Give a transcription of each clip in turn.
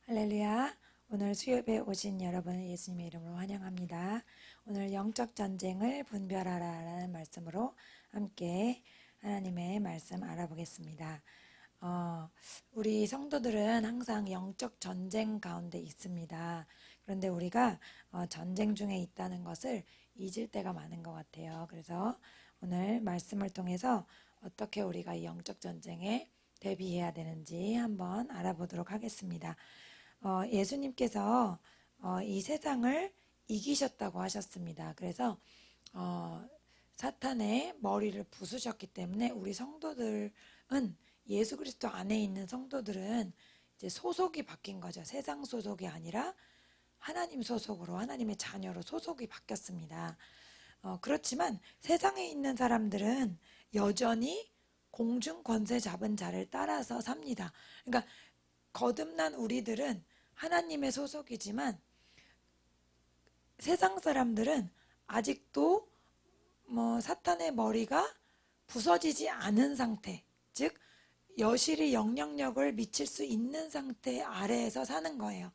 할렐루야. 오늘 수요일에 오신 여러분을 예수님의 이름으로 환영합니다. 오늘 영적 전쟁을 분별하라라는 말씀으로 함께 하나님의 말씀 알아보겠습니다. 우리 성도들은 항상 영적 전쟁 가운데 있습니다. 그런데 우리가 전쟁 중에 있다는 것을 잊을 때가 많은 것 같아요. 그래서 오늘 말씀을 통해서 어떻게 우리가 이 영적 전쟁에 대비해야 되는지 한번 알아보도록 하겠습니다. 예수님께서 이 세상을 이기셨다고 하셨습니다. 그래서 사탄의 머리를 부수셨기 때문에 우리 성도들은 예수 그리스도 안에 있는 성도들은 이제 소속이 바뀐 거죠. 세상 소속이 아니라 하나님 소속으로 하나님의 자녀로 소속이 바뀌었습니다. 그렇지만 세상에 있는 사람들은 여전히 공중 권세 잡은 자를 따라서 삽니다. 그러니까 거듭난 우리들은 하나님의 소속이지만 세상 사람들은 아직도 사탄의 머리가 부서지지 않은 상태, 즉 여실히 영향력을 미칠 수 있는 상태 아래에서 사는 거예요.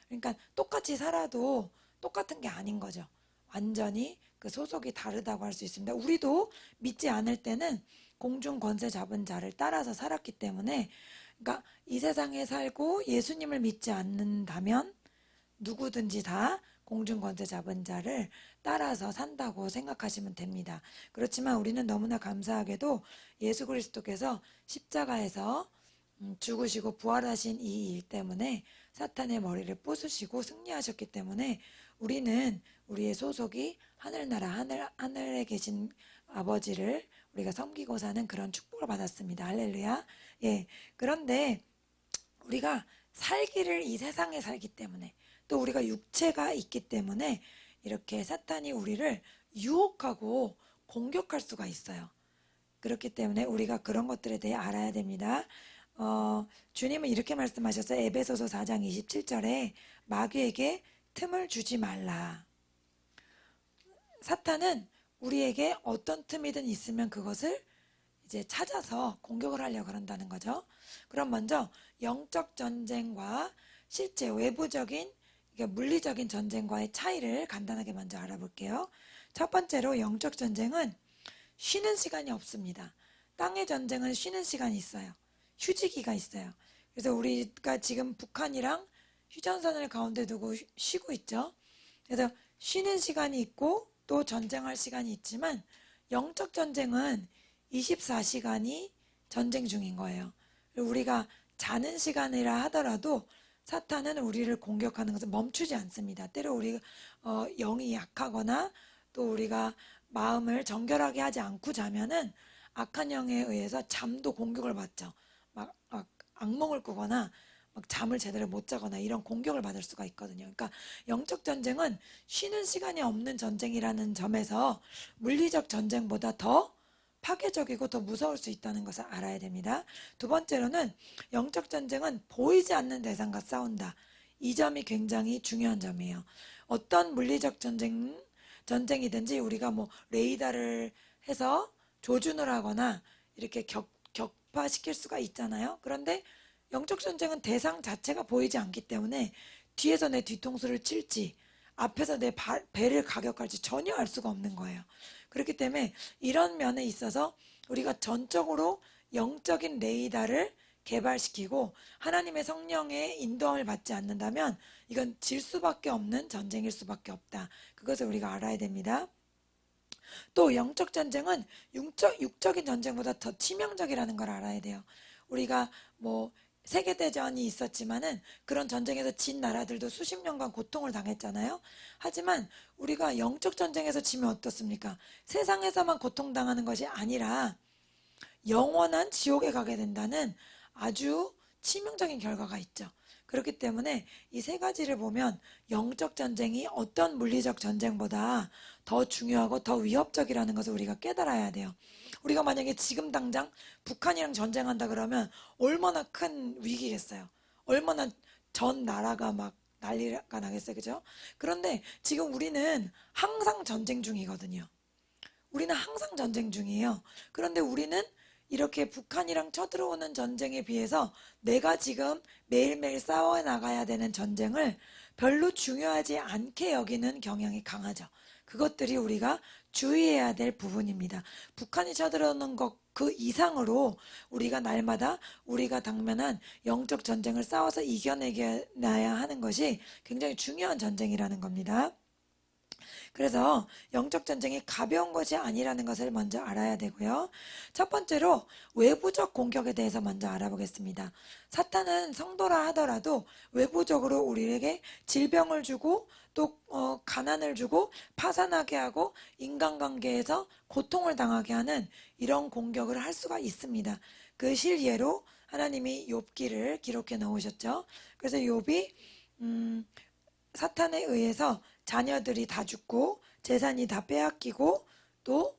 그러니까 똑같이 살아도 똑같은 게 아닌 거죠. 완전히 그 소속이 다르다고 할 수 있습니다. 우리도 믿지 않을 때는 공중 권세 잡은 자를 따라서 살았기 때문에, 그러니까 이 세상에 살고 예수님을 믿지 않는다면 누구든지 다 공중 권세 잡은 자를 따라서 산다고 생각하시면 됩니다. 그렇지만 우리는 너무나 감사하게도 예수 그리스도께서 십자가에서 죽으시고 부활하신 이 일 때문에 사탄의 머리를 부수시고 승리하셨기 때문에 우리는 우리의 소속이 하늘나라 하늘에 계신 아버지를 우리가 섬기고 사는 그런 축복을 받았습니다. 할렐루야. 예. 그런데 우리가 살기를 이 세상에 살기 때문에 또 우리가 육체가 있기 때문에 이렇게 사탄이 우리를 유혹하고 공격할 수가 있어요. 그렇기 때문에 우리가 그런 것들에 대해 알아야 됩니다. 주님은 이렇게 말씀하셨어요. 에베소서 4장 27절에 마귀에게 틈을 주지 말라. 사탄은 우리에게 어떤 틈이든 있으면 그것을 이제 찾아서 공격을 하려고 한다는 거죠. 그럼 먼저 영적 전쟁과 실제 외부적인 물리적인 전쟁과의 차이를 간단하게 먼저 알아볼게요. 첫 번째로 영적 전쟁은 쉬는 시간이 없습니다. 땅의 전쟁은 쉬는 시간이 있어요. 휴지기가 있어요. 그래서 우리가 지금 북한이랑 휴전선을 가운데 두고 쉬고 있죠. 그래서 쉬는 시간이 있고 또 전쟁할 시간이 있지만 영적 전쟁은 24시간이 전쟁 중인 거예요. 우리가 자는 시간이라 하더라도 사탄은 우리를 공격하는 것을 멈추지 않습니다. 때로 우리 영이 약하거나 또 우리가 마음을 정결하게 하지 않고 자면은 악한 영에 의해서 잠도 공격을 받죠. 막 악몽을 꾸거나 막 잠을 제대로 못 자거나 이런 공격을 받을 수가 있거든요. 그러니까 영적 전쟁은 쉬는 시간이 없는 전쟁이라는 점에서 물리적 전쟁보다 더 파괴적이고 더 무서울 수 있다는 것을 알아야 됩니다. 두 번째로는 영적 전쟁은 보이지 않는 대상과 싸운다. 이 점이 굉장히 중요한 점이에요. 어떤 물리적 전쟁이든지 우리가 레이더를 해서 조준을 하거나 이렇게 격파시킬 수가 있잖아요. 그런데 영적 전쟁은 대상 자체가 보이지 않기 때문에 뒤에서 내 뒤통수를 칠지 앞에서 내 배를 가격할지 전혀 알 수가 없는 거예요. 그렇기 때문에 이런 면에 있어서 우리가 전적으로 영적인 레이더를 개발시키고 하나님의 성령의 인도함을 받지 않는다면 이건 질 수밖에 없는 전쟁일 수밖에 없다. 그것을 우리가 알아야 됩니다. 또 영적 전쟁은 육적인 전쟁보다 더 치명적이라는 걸 알아야 돼요. 우리가 세계대전이 있었지만은 그런 전쟁에서 진 나라들도 수십 년간 고통을 당했잖아요. 하지만 우리가 영적 전쟁에서 지면 어떻습니까? 세상에서만 고통당하는 것이 아니라 영원한 지옥에 가게 된다는 아주 치명적인 결과가 있죠. 그렇기 때문에 이 세 가지를 보면 영적 전쟁이 어떤 물리적 전쟁보다 더 중요하고 더 위협적이라는 것을 우리가 깨달아야 돼요. 우리가 만약에 지금 당장 북한이랑 전쟁한다 그러면 얼마나 큰 위기겠어요. 얼마나 전 나라가 막 난리가 나겠어요. 그죠? 그런데 지금 우리는 항상 전쟁 중이거든요. 우리는 항상 전쟁 중이에요. 그런데 우리는 이렇게 북한이랑 쳐들어오는 전쟁에 비해서 내가 지금 매일매일 싸워 나가야 되는 전쟁을 별로 중요하지 않게 여기는 경향이 강하죠. 그것들이 우리가 주의해야 될 부분입니다. 북한이 쳐들어오는 것 그 이상으로 우리가 날마다 우리가 당면한 영적 전쟁을 싸워서 이겨내야 하는 것이 굉장히 중요한 전쟁이라는 겁니다. 그래서 영적 전쟁이 가벼운 것이 아니라는 것을 먼저 알아야 되고요. 첫 번째로 외부적 공격에 대해서 먼저 알아보겠습니다. 사탄은 성도라 하더라도 외부적으로 우리에게 질병을 주고 또 가난을 주고 파산하게 하고 인간관계에서 고통을 당하게 하는 이런 공격을 할 수가 있습니다. 그 실예로 하나님이 욥기를 기록해 놓으셨죠. 그래서 욥이 사탄에 의해서 자녀들이 다 죽고 재산이 다 빼앗기고 또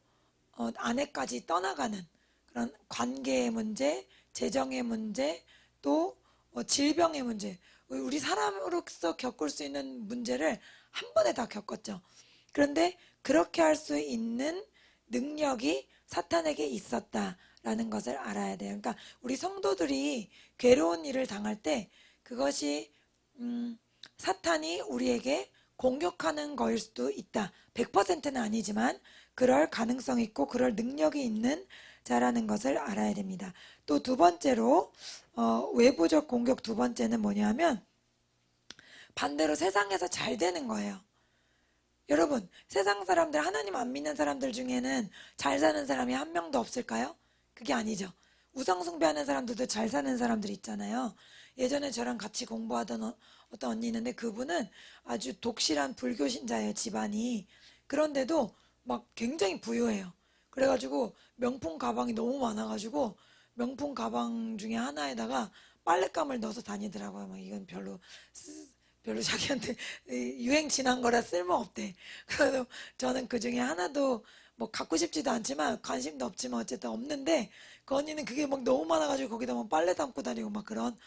아내까지 떠나가는 그런 관계의 문제, 재정의 문제, 또 질병의 문제, 우리 사람으로서 겪을 수 있는 문제를 한 번에 다 겪었죠. 그런데 그렇게 할 수 있는 능력이 사탄에게 있었다라는 것을 알아야 돼요. 그러니까 우리 성도들이 괴로운 일을 당할 때 그것이 사탄이 우리에게 공격하는 거일 수도 있다. 100%는 아니지만 그럴 가능성이 있고 그럴 능력이 있는 자라는 것을 알아야 됩니다. 또 두 번째로 외부적 공격 두 번째는 뭐냐면 반대로 세상에서 잘 되는 거예요. 여러분, 세상 사람들, 하나님 안 믿는 사람들 중에는 잘 사는 사람이 한 명도 없을까요? 그게 아니죠. 우상숭배하는 사람들도 잘 사는 사람들 있잖아요. 예전에 저랑 같이 공부하던 어떤 언니 있는데 그분은 아주 독실한 불교 신자예요, 집안이. 그런데도 막 굉장히 부유해요. 그래가지고 명품 가방이 너무 많아가지고 명품 가방 중에 하나에다가 빨랫감을 넣어서 다니더라고요. 막 이건 별로 자기한테 유행 지난 거라 쓸모없대. 그래서 저는 그 중에 하나도 뭐 갖고 싶지도 않지만 관심도 없지만 어쨌든 없는데 그 언니는 그게 막 너무 많아가지고 거기다 뭐 빨래 담고 다니고 막 그런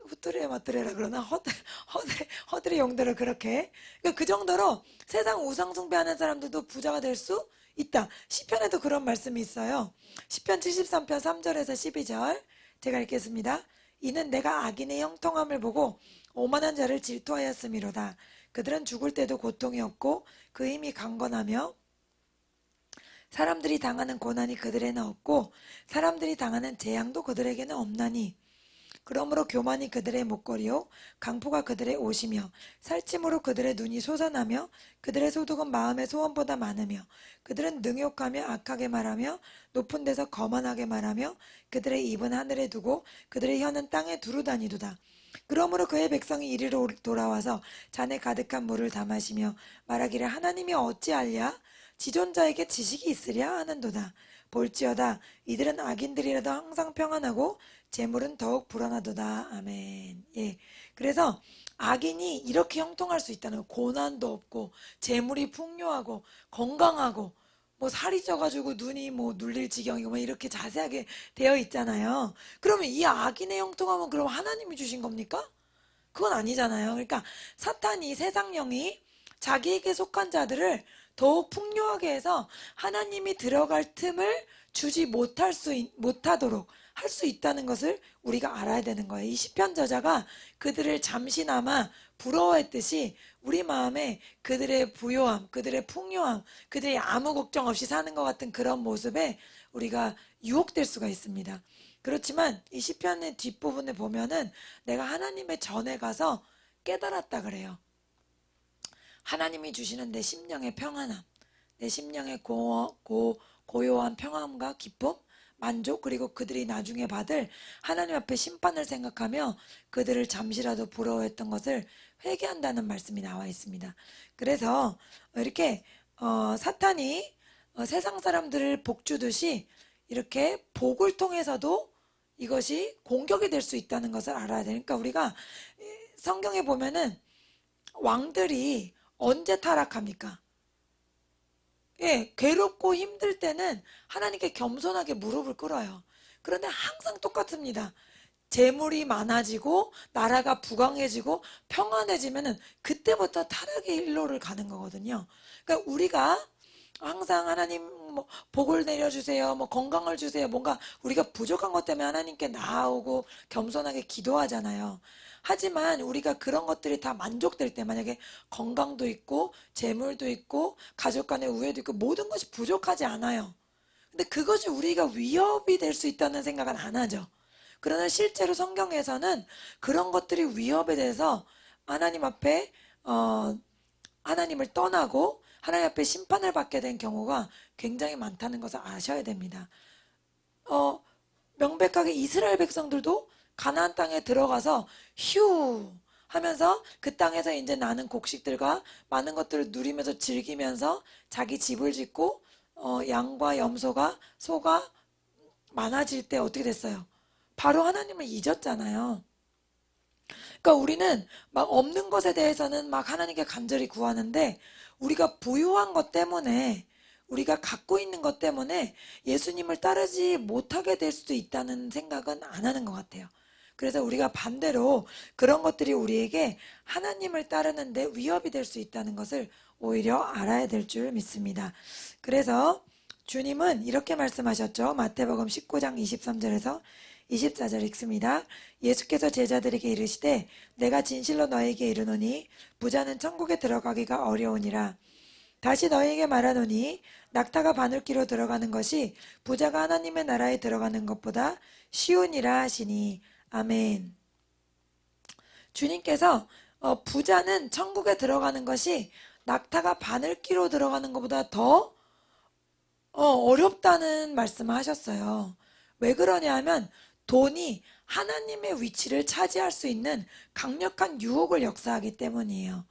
후뚜레 마뚜레라 그러나 허드레 용도로 그렇게 그러니까 그 정도로 세상 우상 숭배하는 사람들도 부자가 될 수 있다. 시편에도 그런 말씀이 있어요. 시편 73편 3절에서 12절 제가 읽겠습니다. 이는 내가 악인의 형통함을 보고 오만한 자를 질투하였음이로다. 그들은 죽을 때도 고통이 없고 그 힘이 강건하며 사람들이 당하는 고난이 그들에는 없고 사람들이 당하는 재앙도 그들에게는 없나니 그러므로 교만이 그들의 목걸이요 강포가 그들의 옷이며 살찜으로 그들의 눈이 솟아나며 그들의 소득은 마음의 소원보다 많으며 그들은 능욕하며 악하게 말하며 높은 데서 거만하게 말하며 그들의 입은 하늘에 두고 그들의 혀는 땅에 두루 다니도다. 그러므로 그의 백성이 이리로 돌아와서 잔에 가득한 물을 다 마시며 말하기를 하나님이 어찌하랴 지존자에게 지식이 있으랴 하는도다. 볼지어다 이들은 악인들이라도 항상 평안하고 재물은 더욱 불안하도다. 아멘. 예. 그래서 악인이 이렇게 형통할 수 있다는 거. 고난도 없고 재물이 풍요하고 건강하고 뭐 살이 쪄가지고 눈이 뭐 눌릴 지경이고 뭐 이렇게 자세하게 되어 있잖아요. 그러면 이 악인의 형통함은 그럼 하나님이 주신 겁니까? 그건 아니잖아요. 그러니까 사탄이 세상 영이 자기에게 속한 자들을 더욱 풍요하게 해서 하나님이 들어갈 틈을 주지 못하도록 할 수 있다는 것을 우리가 알아야 되는 거예요. 이 시편 저자가 그들을 잠시나마 부러워했듯이 우리 마음에 그들의 부요함, 그들의 풍요함, 그들이 아무 걱정 없이 사는 것 같은 그런 모습에 우리가 유혹될 수가 있습니다. 그렇지만 이 시편의 뒷부분에 보면은 내가 하나님의 전에 가서 깨달았다 그래요. 하나님이 주시는 내 심령의 평안함, 내 심령의 고요한 평안과 기쁨, 만족, 그리고 그들이 나중에 받을 하나님 앞에 심판을 생각하며 그들을 잠시라도 부러워했던 것을 회개한다는 말씀이 나와 있습니다. 그래서 이렇게 사탄이 세상 사람들을 복주듯이 이렇게 복을 통해서도 이것이 공격이 될 수 있다는 것을 알아야 되니까 우리가 성경에 보면은 왕들이 언제 타락합니까? 예, 괴롭고 힘들 때는 하나님께 겸손하게 무릎을 꿇어요. 그런데 항상 똑같습니다. 재물이 많아지고 나라가 부강해지고 평안해지면은 그때부터 타락의 일로를 가는 거거든요. 그러니까 우리가 항상 하나님 뭐 복을 내려주세요, 뭐 건강을 주세요. 뭔가 우리가 부족한 것 때문에 하나님께 나아오고 겸손하게 기도하잖아요. 하지만 우리가 그런 것들이 다 만족될 때, 만약에 건강도 있고 재물도 있고 가족 간의 우애도 있고 모든 것이 부족하지 않아요. 근데 그것이 우리가 위협이 될 수 있다는 생각은 안 하죠. 그러나 실제로 성경에서는 그런 것들이 위협에 대해서 하나님 앞에 어, 하나님을 떠나고 하나님 앞에 심판을 받게 된 경우가 굉장히 많다는 것을 아셔야 됩니다. 어, 명백하게 이스라엘 백성들도 가나안 땅에 들어가서 휴 하면서 그 땅에서 이제 나는 곡식들과 많은 것들을 누리면서 즐기면서 자기 집을 짓고 양과 염소가 소가 많아질 때 어떻게 됐어요? 바로 하나님을 잊었잖아요. 그러니까 우리는 막 없는 것에 대해서는 막 하나님께 간절히 구하는데 우리가 부유한 것 때문에 우리가 갖고 있는 것 때문에 예수님을 따르지 못하게 될 수도 있다는 생각은 안 하는 것 같아요. 그래서 우리가 반대로 그런 것들이 우리에게 하나님을 따르는데 위협이 될 수 있다는 것을 오히려 알아야 될 줄 믿습니다. 그래서 주님은 이렇게 말씀하셨죠. 마태복음 19장 23절에서 24절 읽습니다. 예수께서 제자들에게 이르시되 내가 진실로 너에게 이르노니 부자는 천국에 들어가기가 어려우니라. 다시 너희에게 말하노니 낙타가 바늘기로 들어가는 것이 부자가 하나님의 나라에 들어가는 것보다 쉬우니라 하시니. 아멘. 주님께서 부자는 천국에 들어가는 것이 낙타가 바늘기로 들어가는 것보다 더 어렵다는 말씀을 하셨어요. 왜 그러냐 하면 돈이 하나님의 위치를 차지할 수 있는 강력한 유혹을 역사하기 때문이에요.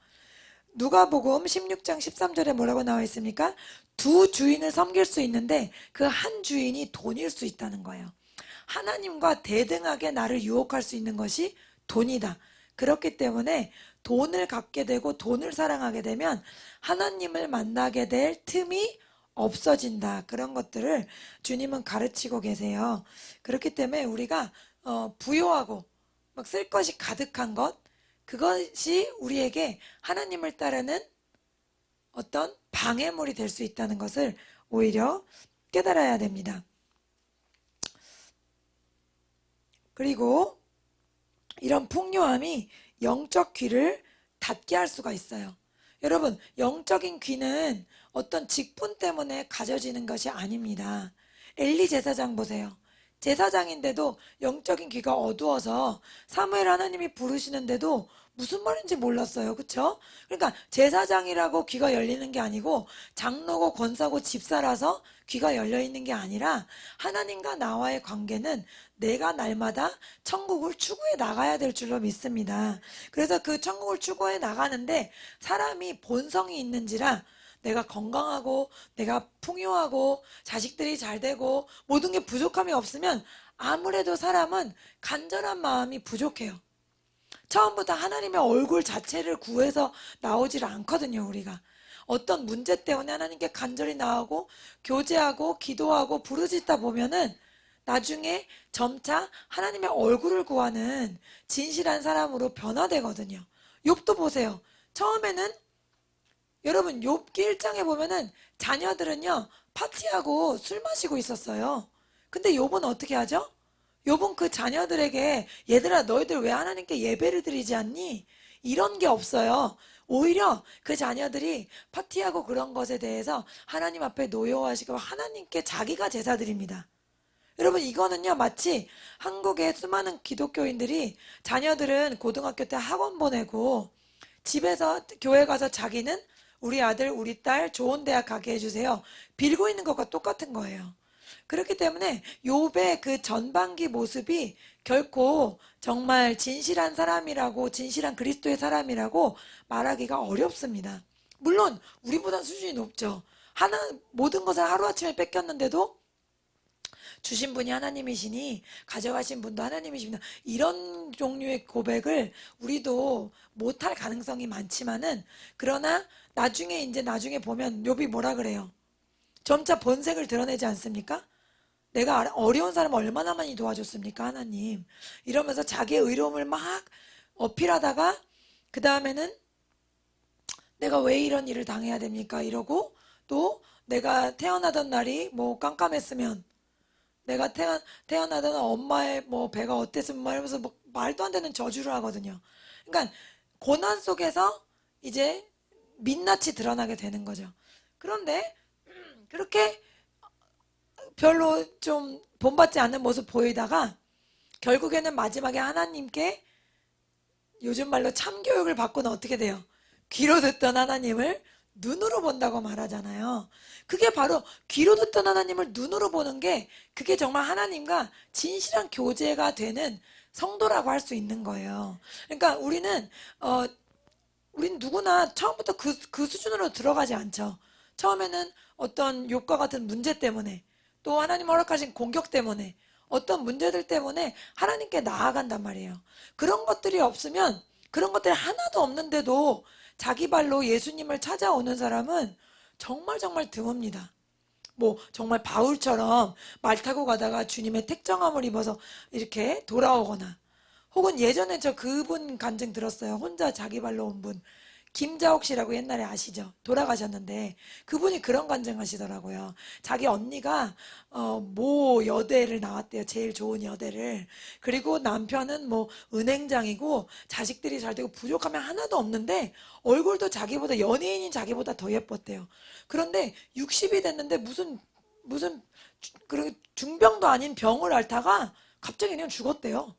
누가복음 16장 13절에 뭐라고 나와 있습니까? 두 주인을 섬길 수 있는데 그 한 주인이 돈일 수 있다는 거예요. 하나님과 대등하게 나를 유혹할 수 있는 것이 돈이다. 그렇기 때문에 돈을 갖게 되고 돈을 사랑하게 되면 하나님을 만나게 될 틈이 없어진다. 그런 것들을 주님은 가르치고 계세요. 그렇기 때문에 우리가 부요하고 막 쓸 것이 가득한 것, 그것이 우리에게 하나님을 따르는 어떤 방해물이 될 수 있다는 것을 오히려 깨달아야 됩니다. 그리고 이런 풍요함이 영적 귀를 닫게 할 수가 있어요. 여러분, 영적인 귀는 어떤 직분 때문에 가져지는 것이 아닙니다. 엘리 제사장 보세요. 제사장인데도 영적인 귀가 어두워서 사무엘 하나님이 부르시는데도 무슨 말인지 몰랐어요. 그쵸? 그러니까 제사장이라고 귀가 열리는 게 아니고 장로고 권사고 집사라서 귀가 열려 있는 게 아니라 하나님과 나와의 관계는 내가 날마다 천국을 추구해 나가야 될 줄로 믿습니다. 그래서 그 천국을 추구해 나가는데 사람이 본성이 있는지라 내가 건강하고 내가 풍요하고 자식들이 잘 되고 모든 게 부족함이 없으면 아무래도 사람은 간절한 마음이 부족해요. 처음부터 하나님의 얼굴 자체를 구해서 나오질 않거든요, 우리가. 어떤 문제 때문에 하나님께 간절히 나오고 교제하고 기도하고 부르짖다 보면은 나중에 점차 하나님의 얼굴을 구하는 진실한 사람으로 변화되거든요. 욥도 보세요. 처음에는 여러분 욥기 1장에 보면은 자녀들은요 파티하고 술 마시고 있었어요. 근데 욥은 어떻게 하죠? 욥은 그 자녀들에게 얘들아 너희들 왜 하나님께 예배를 드리지 않니? 이런 게 없어요. 오히려 그 자녀들이 파티하고 그런 것에 대해서 하나님 앞에 노여워하시고 하나님께 자기가 제사 드립니다. 여러분 이거는요 마치 한국의 수많은 기독교인들이 자녀들은 고등학교 때 학원 보내고 집에서 교회 가서 자기는 우리 아들 우리 딸 좋은 대학 가게 해주세요 빌고 있는 것과 똑같은 거예요. 그렇기 때문에 욥의 그 전반기 모습이 결코 정말 진실한 사람이라고 진실한 그리스도의 사람이라고 말하기가 어렵습니다. 물론 우리보다 수준이 높죠. 하나 모든 것을 하루아침에 뺏겼는데도 주신 분이 하나님이시니 가져가신 분도 하나님이십니다. 이런 종류의 고백을 우리도 못할 가능성이 많지만은 그러나 나중에 보면 욥이 뭐라 그래요? 점차 본색을 드러내지 않습니까? 내가 어려운 사람 얼마나 많이 도와줬습니까, 하나님? 이러면서 자기의 의로움을 막 어필하다가 그 다음에는 내가 왜 이런 일을 당해야 됩니까? 이러고 또 내가 태어나던 날이 뭐 깜깜했으면, 내가 태어나던 엄마의 뭐 배가 어땠으면 막 이러면서 뭐 말도 안 되는 저주를 하거든요. 그러니까 고난 속에서 이제 민낯이 드러나게 되는 거죠. 그런데 그렇게 별로 좀 본받지 않는 모습 보이다가 결국에는 마지막에 하나님께 요즘 말로 참교육을 받고는 어떻게 돼요? 귀로 듣던 하나님을 눈으로 본다고 말하잖아요. 그게 바로 귀로 듣던 하나님을 눈으로 보는 게 그게 정말 하나님과 진실한 교제가 되는 성도라고 할 수 있는 거예요. 그러니까 우린 누구나 처음부터 그 수준으로 들어가지 않죠. 처음에는 어떤 욕과 같은 문제 때문에 또 하나님 허락하신 공격 때문에 어떤 문제들 때문에 하나님께 나아간단 말이에요. 그런 것들이 없으면 그런 것들이 하나도 없는데도 자기 발로 예수님을 찾아오는 사람은 정말 정말 드뭅니다. 뭐 정말 바울처럼 말 타고 가다가 주님의 택정함을 입어서 이렇게 돌아오거나 혹은 예전에 저 그분 간증 들었어요. 혼자 자기 발로 온 분. 김자옥 씨라고 옛날에 아시죠? 돌아가셨는데 그분이 그런 간증하시더라고요. 자기 언니가 모 여대를 나왔대요. 제일 좋은 여대를. 그리고 남편은 뭐 은행장이고 자식들이 잘 되고 부족하면 하나도 없는데 얼굴도 자기보다 연예인인 자기보다 더 예뻤대요. 그런데 60이 됐는데 무슨 중병도 아닌 병을 앓다가 갑자기 그냥 죽었대요.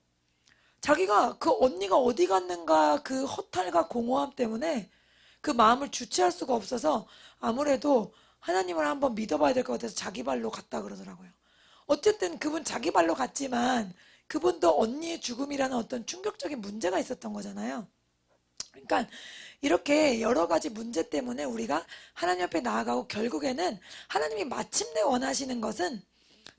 자기가 그 언니가 어디 갔는가 그 허탈과 공허함 때문에 그 마음을 주체할 수가 없어서 아무래도 하나님을 한번 믿어봐야 될 것 같아서 자기 발로 갔다 그러더라고요. 어쨌든 그분 자기 발로 갔지만 그분도 언니의 죽음이라는 어떤 충격적인 문제가 있었던 거잖아요. 그러니까 이렇게 여러 가지 문제 때문에 우리가 하나님 앞에 나아가고 결국에는 하나님이 마침내 원하시는 것은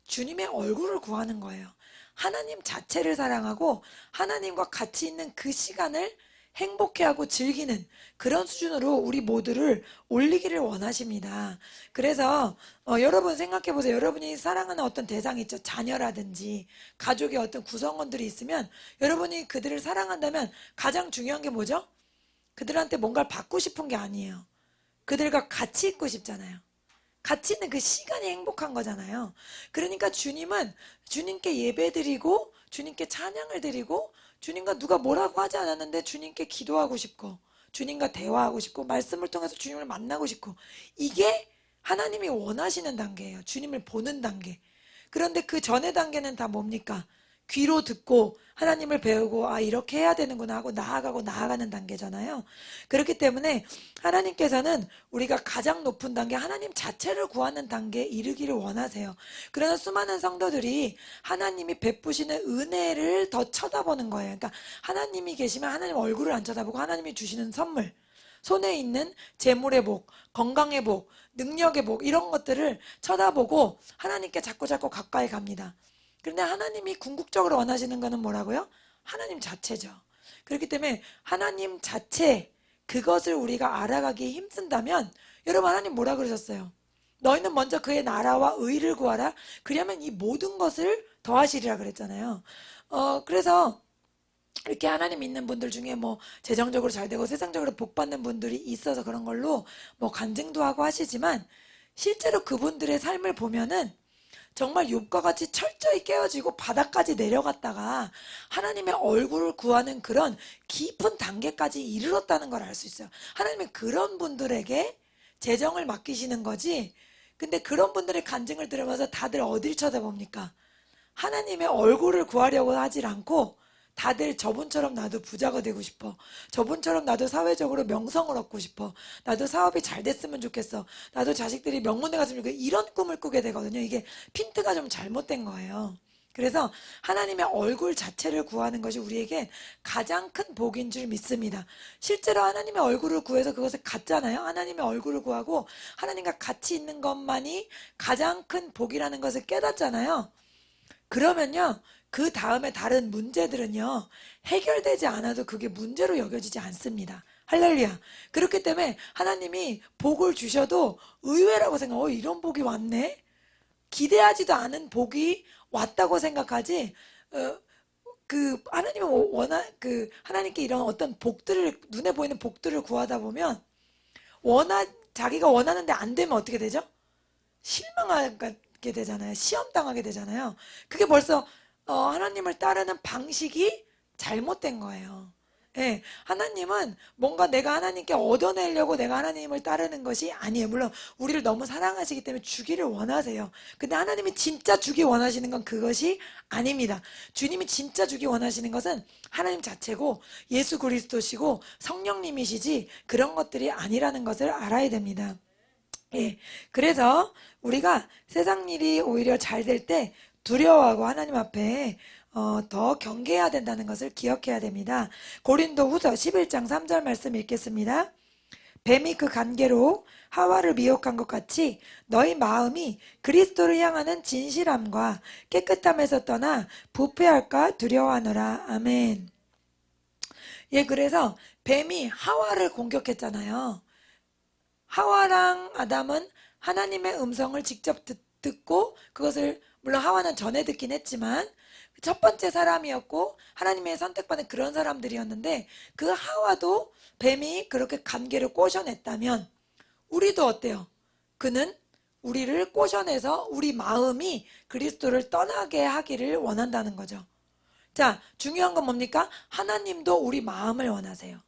주님의 얼굴을 구하는 거예요. 하나님 자체를 사랑하고 하나님과 같이 있는 그 시간을 행복해하고 즐기는 그런 수준으로 우리 모두를 올리기를 원하십니다. 그래서 여러분 생각해 보세요. 여러분이 사랑하는 어떤 대상이 있죠. 자녀라든지 가족의 어떤 구성원들이 있으면 여러분이 그들을 사랑한다면 가장 중요한 게 뭐죠? 그들한테 뭔가를 받고 싶은 게 아니에요. 그들과 같이 있고 싶잖아요. 같이 있는 그 시간이 행복한 거잖아요. 그러니까 주님은 주님께 예배드리고 주님께 찬양을 드리고 주님과 누가 뭐라고 하지 않았는데 주님께 기도하고 싶고 주님과 대화하고 싶고 말씀을 통해서 주님을 만나고 싶고 이게 하나님이 원하시는 단계예요. 주님을 보는 단계. 그런데 그 전의 단계는 다 뭡니까? 귀로 듣고 하나님을 배우고 아 이렇게 해야 되는구나 하고 나아가고 나아가는 단계잖아요. 그렇기 때문에 하나님께서는 우리가 가장 높은 단계 하나님 자체를 구하는 단계에 이르기를 원하세요. 그래서 수많은 성도들이 하나님이 베푸시는 은혜를 더 쳐다보는 거예요. 그러니까 하나님이 계시면 하나님 얼굴을 안 쳐다보고 하나님이 주시는 선물 손에 있는 재물의 복, 건강의 복, 능력의 복 이런 것들을 쳐다보고 하나님께 자꾸 가까이 갑니다. 그런데 하나님이 궁극적으로 원하시는 거는 뭐라고요? 하나님 자체죠. 그렇기 때문에 하나님 자체 그것을 우리가 알아가기에 힘쓴다면 여러분 하나님 뭐라 그러셨어요? 너희는 먼저 그의 나라와 의를 구하라. 그러면 이 모든 것을 더하시리라 그랬잖아요. 그래서 이렇게 하나님 믿는 분들 중에 뭐 재정적으로 잘 되고 세상적으로 복 받는 분들이 있어서 그런 걸로 뭐 간증도 하고 하시지만 실제로 그분들의 삶을 보면은 정말 욥과 같이 철저히 깨어지고 바닥까지 내려갔다가 하나님의 얼굴을 구하는 그런 깊은 단계까지 이르렀다는 걸 알 수 있어요. 하나님은 그런 분들에게 재정을 맡기시는 거지. 근데 그런 분들의 간증을 들으면서 다들 어딜 쳐다봅니까? 하나님의 얼굴을 구하려고 하질 않고 다들 저분처럼 나도 부자가 되고 싶어. 저분처럼 나도 사회적으로 명성을 얻고 싶어. 나도 사업이 잘 됐으면 좋겠어. 나도 자식들이 명문대 갔으면 좋겠어. 이런 꿈을 꾸게 되거든요. 이게 핀트가 좀 잘못된 거예요. 그래서 하나님의 얼굴 자체를 구하는 것이 우리에게 가장 큰 복인 줄 믿습니다. 실제로 하나님의 얼굴을 구해서 그것을 갖잖아요. 하나님의 얼굴을 구하고 하나님과 같이 있는 것만이 가장 큰 복이라는 것을 깨닫잖아요. 그러면요, 그 다음에 다른 문제들은요, 해결되지 않아도 그게 문제로 여겨지지 않습니다. 할렐루야. 그렇기 때문에 하나님이 복을 주셔도 의외라고 이런 복이 왔네? 기대하지도 않은 복이 왔다고 생각하지, 하나님은 하나님께 이런 어떤 복들을, 눈에 보이는 복들을 구하다 보면, 자기가 원하는데 안 되면 어떻게 되죠? 실망하게 되잖아요. 시험 당하게 되잖아요. 그게 벌써 하나님을 따르는 방식이 잘못된 거예요. 예, 하나님은 뭔가 내가 하나님께 얻어내려고 내가 하나님을 따르는 것이 아니에요. 물론 우리를 너무 사랑하시기 때문에 주기를 원하세요. 근데 하나님이 진짜 주기 원하시는 건 그것이 아닙니다. 주님이 진짜 주기 원하시는 것은 하나님 자체고 예수 그리스도시고 성령님이시지 그런 것들이 아니라는 것을 알아야 됩니다. 예, 그래서 우리가 세상 일이 오히려 잘 될 때 두려워하고 하나님 앞에 더 경계해야 된다는 것을 기억해야 됩니다. 고린도 후서 11장 3절 말씀 읽겠습니다. 뱀이 그 간계로 하와를 미혹한 것 같이 너희 마음이 그리스도를 향하는 진실함과 깨끗함에서 떠나 부패할까 두려워하노라. 아멘. 예, 그래서 뱀이 하와를 공격했잖아요. 하와랑 아담은 하나님의 음성을 직접 듣고 그것을 물론 하와는 전에 듣긴 했지만 첫 번째 사람이었고 하나님의 선택받은 그런 사람들이었는데 그 하와도 뱀이 그렇게 관계를 꼬셔냈다면 우리도 어때요? 그는 우리를 꼬셔내서 우리 마음이 그리스도를 떠나게 하기를 원한다는 거죠. 자, 중요한 건 뭡니까? 하나님도 우리 마음을 원하세요.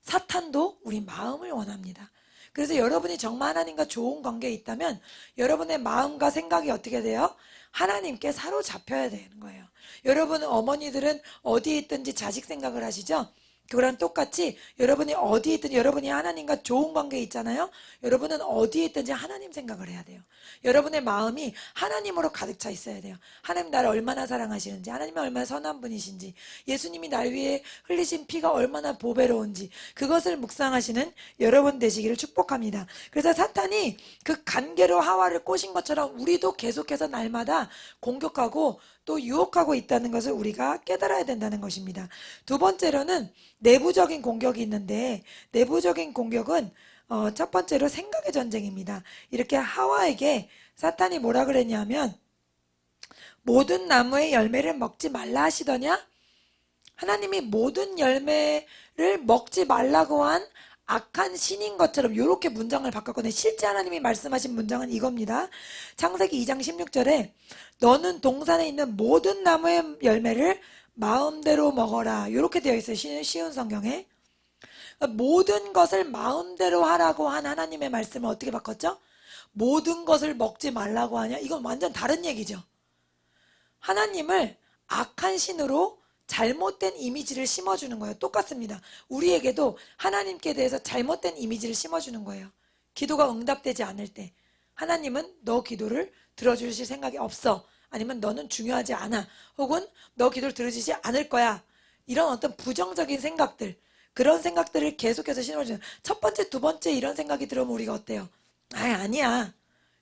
사탄도 우리 마음을 원합니다. 그래서 여러분이 정말 하나님과 좋은 관계에 있다면 여러분의 마음과 생각이 어떻게 돼요? 하나님께 사로잡혀야 되는 거예요. 여러분 어머니들은 어디에 있든지 자식 생각을 하시죠? 그거랑 똑같이 여러분이 어디에 있든지 여러분이 하나님과 좋은 관계에 있잖아요. 여러분은 어디에 있든지 하나님 생각을 해야 돼요. 여러분의 마음이 하나님으로 가득 차 있어야 돼요. 하나님 나를 얼마나 사랑하시는지, 하나님이 얼마나 선한 분이신지, 예수님이 날 위해 흘리신 피가 얼마나 보배로운지 그것을 묵상하시는 여러분 되시기를 축복합니다. 그래서 사탄이 그 관계로 하와를 꼬신 것처럼 우리도 계속해서 날마다 공격하고 또 유혹하고 있다는 것을 우리가 깨달아야 된다는 것입니다. 두 번째로는 내부적인 공격이 있는데 내부적인 공격은 첫 번째로 생각의 전쟁입니다. 이렇게 하와에게 사탄이 뭐라 그랬냐면 모든 나무의 열매를 먹지 말라 하시더냐? 하나님이 모든 열매를 먹지 말라고 한 악한 신인 것처럼 이렇게 문장을 바꿨거든요. 실제 하나님이 말씀하신 문장은 이겁니다. 창세기 2장 16절에 너는 동산에 있는 모든 나무의 열매를 마음대로 먹어라. 이렇게 되어 있어요. 쉬운 성경에. 모든 것을 마음대로 하라고 한 하나님의 말씀을 어떻게 바꿨죠? 모든 것을 먹지 말라고 하냐? 이건 완전 다른 얘기죠. 하나님을 악한 신으로 잘못된 이미지를 심어주는 거예요. 똑같습니다. 우리에게도 하나님께 대해서 잘못된 이미지를 심어주는 거예요. 기도가 응답되지 않을 때 하나님은 너 기도를 들어주실 생각이 없어. 아니면 너는 중요하지 않아. 혹은 너 기도를 들어주지 않을 거야. 이런 어떤 부정적인 생각들, 그런 생각들을 계속해서 심어주는 첫 번째, 두 번째 이런 생각이 들어오면 우리가 어때요? 아니야.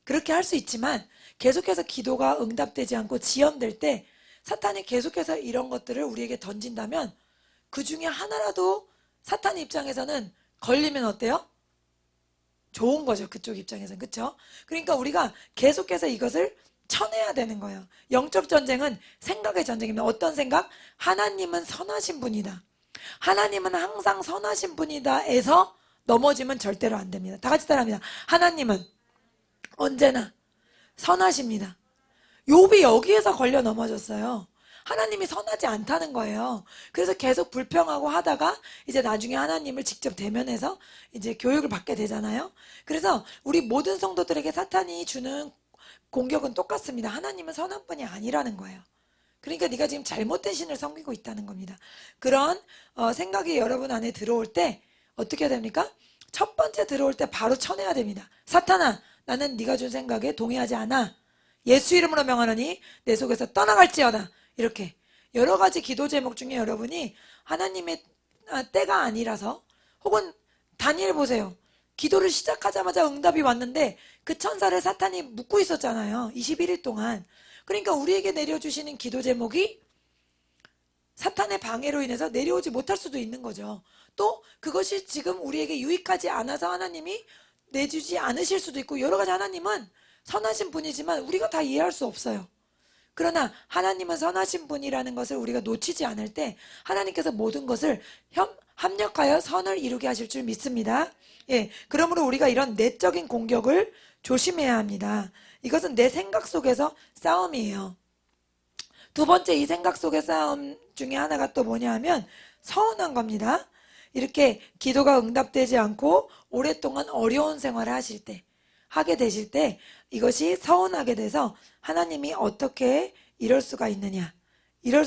그렇게 할 수 있지만 계속해서 기도가 응답되지 않고 지연될 때 사탄이 계속해서 이런 것들을 우리에게 던진다면 그 중에 하나라도 사탄 입장에서는 걸리면 어때요? 좋은 거죠. 그쪽 입장에서는. 그렇죠? 그러니까 우리가 계속해서 이것을 쳐내야 되는 거예요. 영적 전쟁은 생각의 전쟁입니다. 어떤 생각? 하나님은 선하신 분이다. 하나님은 항상 선하신 분이다에서 넘어지면 절대로 안 됩니다. 다 같이 따라합니다. 하나님은 언제나 선하십니다. 욥이 여기에서 걸려 넘어졌어요. 하나님이 선하지 않다는 거예요. 그래서 계속 불평하고 하다가 이제 나중에 하나님을 직접 대면해서 이제 교육을 받게 되잖아요. 그래서 우리 모든 성도들에게 사탄이 주는 공격은 똑같습니다. 하나님은 선한 분이 아니라는 거예요. 그러니까 네가 지금 잘못된 신을 섬기고 있다는 겁니다. 그런 생각이 여러분 안에 들어올 때 어떻게 해야 됩니까? 첫 번째 들어올 때 바로 쳐내야 됩니다. 사탄아, 나는 네가 준 생각에 동의하지 않아. 예수 이름으로 명하노니 내 속에서 떠나갈지어다. 이렇게 여러 가지 기도 제목 중에 여러분이 하나님의 때가 아니라서 혹은 다니엘 보세요. 기도를 시작하자마자 응답이 왔는데 그 천사를 사탄이 묶고 있었잖아요. 21일 동안. 그러니까 우리에게 내려주시는 기도 제목이 사탄의 방해로 인해서 내려오지 못할 수도 있는 거죠. 또 그것이 지금 우리에게 유익하지 않아서 하나님이 내주지 않으실 수도 있고 여러 가지 하나님은 선하신 분이지만 우리가 다 이해할 수 없어요. 그러나 하나님은 선하신 분이라는 것을 우리가 놓치지 않을 때 하나님께서 모든 것을 합력하여 선을 이루게 하실 줄 믿습니다. 예, 그러므로 우리가 이런 내적인 공격을 조심해야 합니다. 이것은 내 생각 속에서 싸움이에요. 두 번째 이 생각 속의 싸움 중에 하나가 또 뭐냐 하면 서운한 겁니다. 이렇게 기도가 응답되지 않고 오랫동안 어려운 생활을 하게 되실 때 이것이 서운하게 돼서 하나님이 어떻게 이럴 수가 있느냐. 이런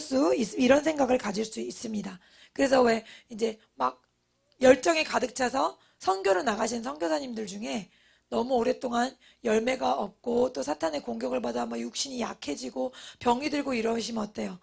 생각을 가질 수 있습니다. 그래서 왜 이제 막 열정이 가득 차서 선교를 나가신 선교사님들 중에 너무 오랫동안 열매가 없고 또 사탄의 공격을 받아 막 육신이 약해지고 병이 들고 이러시면 어때요?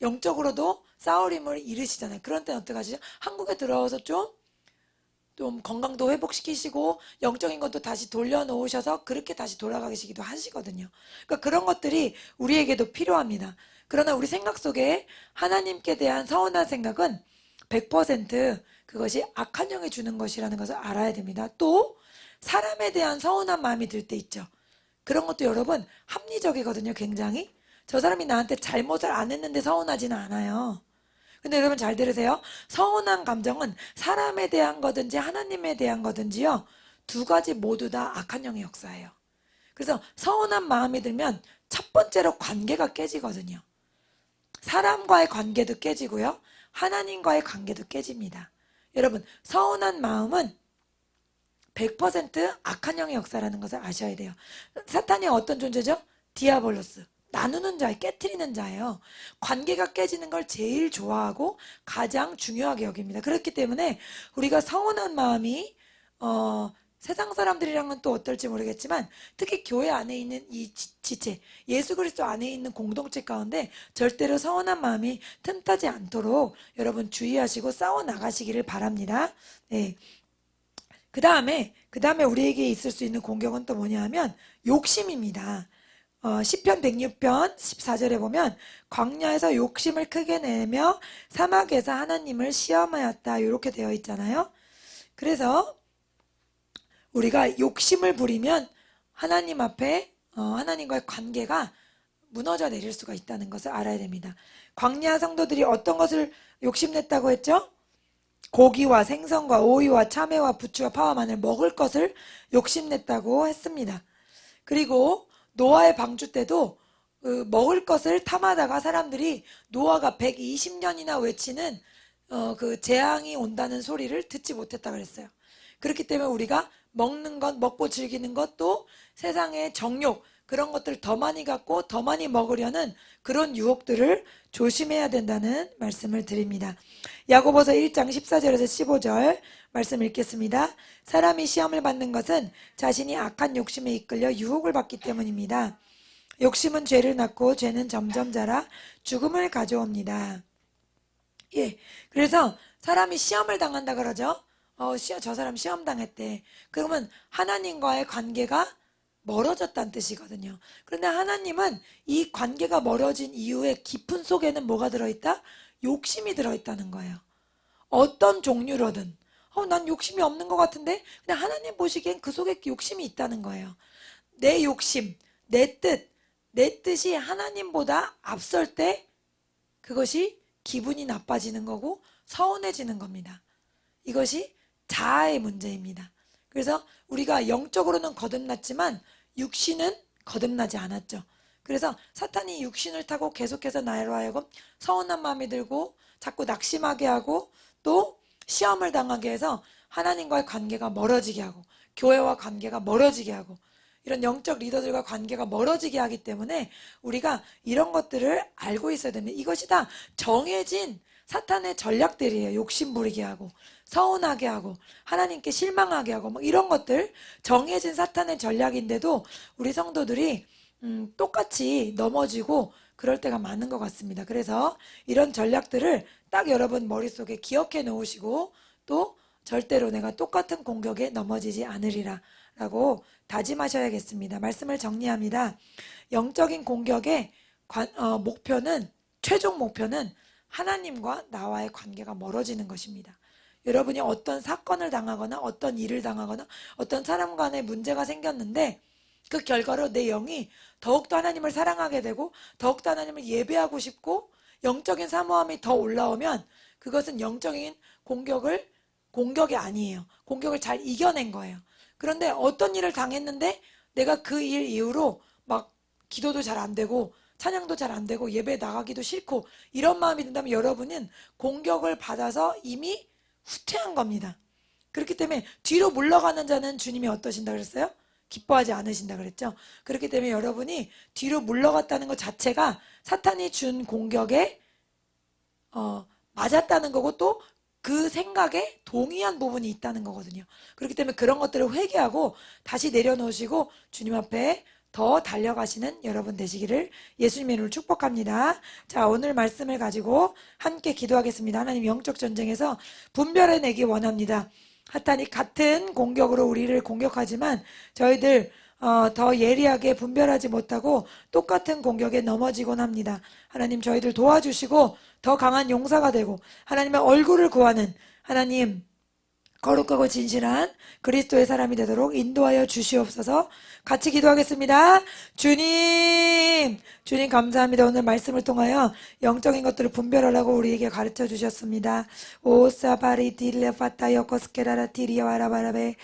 영적으로도 싸울 힘을 잃으시잖아요. 그런 때는 어떻게 하시죠? 한국에 들어와서 좀 건강도 회복시키시고 영적인 것도 다시 돌려놓으셔서 그렇게 다시 돌아가시기도 하시거든요. 그러니까 그런 것들이 우리에게도 필요합니다. 그러나 우리 생각 속에 하나님께 대한 서운한 생각은 100% 그것이 악한 영이 주는 것이라는 것을 알아야 됩니다. 또 사람에 대한 서운한 마음이 들 때 있죠. 그런 것도 여러분 합리적이거든요. 굉장히. 저 사람이 나한테 잘못을 안 했는데 서운하지는 않아요. 근데 여러분 잘 들으세요. 서운한 감정은 사람에 대한 거든지 하나님에 대한 거든지요. 두 가지 모두 다 악한 영의 역사예요. 그래서 서운한 마음이 들면 첫 번째로 관계가 깨지거든요. 사람과의 관계도 깨지고요. 하나님과의 관계도 깨집니다. 여러분 서운한 마음은 100% 악한 영의 역사라는 것을 아셔야 돼요. 사탄이 어떤 존재죠? 디아볼로스. 나누는 자예요. 깨트리는 자예요. 관계가 깨지는 걸 제일 좋아하고 가장 중요하게 여깁니다. 그렇기 때문에 우리가 서운한 마음이 세상 사람들이랑은 또 어떨지 모르겠지만 특히 교회 안에 있는 이 지체, 예수 그리스도 안에 있는 공동체 가운데 절대로 서운한 마음이 틈타지 않도록 여러분 주의하시고 싸워 나가시기를 바랍니다. 네. 그 다음에 우리에게 있을 수 있는 공격은 또 뭐냐 하면 욕심입니다. 시편 106편 14절에 보면 광야에서 욕심을 크게 내며 사막에서 하나님을 시험하였다 이렇게 되어 있잖아요. 그래서 우리가 욕심을 부리면 하나님 앞에 하나님과의 관계가 무너져 내릴 수가 있다는 것을 알아야 됩니다. 광야 성도들이 어떤 것을 욕심냈다고 했죠? 고기와 생선과 오이와 참외와 부추와 파와 마늘 먹을 것을 욕심냈다고 했습니다. 그리고 노아의 방주 때도 먹을 것을 탐하다가 사람들이 노아가 120년이나 외치는 그 재앙이 온다는 소리를 듣지 못했다 그랬어요. 그렇기 때문에 우리가 먹는 것, 먹고 즐기는 것도 세상의 정욕 그런 것들을 더 많이 갖고 더 많이 먹으려는 그런 유혹들을 조심해야 된다는 말씀을 드립니다. 야고보서 1장 14절에서 15절 말씀 읽겠습니다. 사람이 시험을 받는 것은 자신이 악한 욕심에 이끌려 유혹을 받기 때문입니다. 욕심은 죄를 낳고 죄는 점점 자라 죽음을 가져옵니다. 예, 그래서 사람이 시험을 당한다 그러죠. 저 사람 시험 당했대. 그러면 하나님과의 관계가 멀어졌다는 뜻이거든요. 그런데 하나님은 이 관계가 멀어진 이유의 깊은 속에는 뭐가 들어있다? 욕심이 들어있다는 거예요. 어떤 종류로든 난 욕심이 없는 것 같은데 그냥 하나님 보시기엔 그 속에 욕심이 있다는 거예요. 내 욕심, 내 뜻이 하나님보다 앞설 때 그것이 기분이 나빠지는 거고 서운해지는 겁니다. 이것이 자아의 문제입니다. 그래서 우리가 영적으로는 거듭났지만 육신은 거듭나지 않았죠. 그래서 사탄이 육신을 타고 계속해서 나로 하여금 서운한 마음이 들고 자꾸 낙심하게 하고 또 시험을 당하게 해서 하나님과의 관계가 멀어지게 하고 교회와 관계가 멀어지게 하고 이런 영적 리더들과 관계가 멀어지게 하기 때문에 우리가 이런 것들을 알고 있어야 됩니다. 이것이 다 정해진 사탄의 전략들이에요. 욕심 부리게 하고 서운하게 하고 하나님께 실망하게 하고 뭐 이런 것들 정해진 사탄의 전략인데도 우리 성도들이 똑같이 넘어지고 그럴 때가 많은 것 같습니다. 그래서 이런 전략들을 딱 여러분 머릿속에 기억해 놓으시고 또 절대로 내가 똑같은 공격에 넘어지지 않으리라 라고 다짐하셔야겠습니다. 말씀을 정리합니다. 영적인 공격의 최종 목표는 하나님과 나와의 관계가 멀어지는 것입니다. 여러분이 어떤 사건을 당하거나 어떤 일을 당하거나 어떤 사람 간에 문제가 생겼는데 그 결과로 내 영이 더욱더 하나님을 사랑하게 되고 더욱더 하나님을 예배하고 싶고 영적인 사모함이 더 올라오면 그것은 영적인 공격이 아니에요. 공격을 잘 이겨낸 거예요. 그런데 어떤 일을 당했는데 내가 그 일 이후로 막 기도도 잘 안 되고 찬양도 잘 안 되고 예배 나가기도 싫고 이런 마음이 든다면 여러분은 공격을 받아서 이미 후퇴한 겁니다. 그렇기 때문에 뒤로 물러가는 자는 주님이 어떠신다 그랬어요? 기뻐하지 않으신다 그랬죠? 그렇기 때문에 여러분이 뒤로 물러갔다는 것 자체가 사탄이 준 공격에 맞았다는 거고 또 그 생각에 동의한 부분이 있다는 거거든요. 그렇기 때문에 그런 것들을 회개하고 다시 내려놓으시고 주님 앞에 더 달려가시는 여러분 되시기를 예수님의 이름으로 축복합니다. 자, 오늘 말씀을 가지고 함께 기도하겠습니다. 하나님 영적 전쟁에서 분별해내기 원합니다. 사탄이 같은 공격으로 우리를 공격하지만 저희들 더 예리하게 분별하지 못하고 똑같은 공격에 넘어지곤 합니다. 하나님 저희들 도와주시고 더 강한 용사가 되고 하나님의 얼굴을 구하는 하나님 거룩하고 진실한 그리스도의 사람이 되도록 인도하여 주시옵소서. 같이 기도하겠습니다. 주님 감사합니다. 오늘 말씀을 통하여 영적인 것들을 분별하라고 우리에게 가르쳐 주셨습니다. 오사바리 딜레 파타요 코스케라라 티리아와라바라베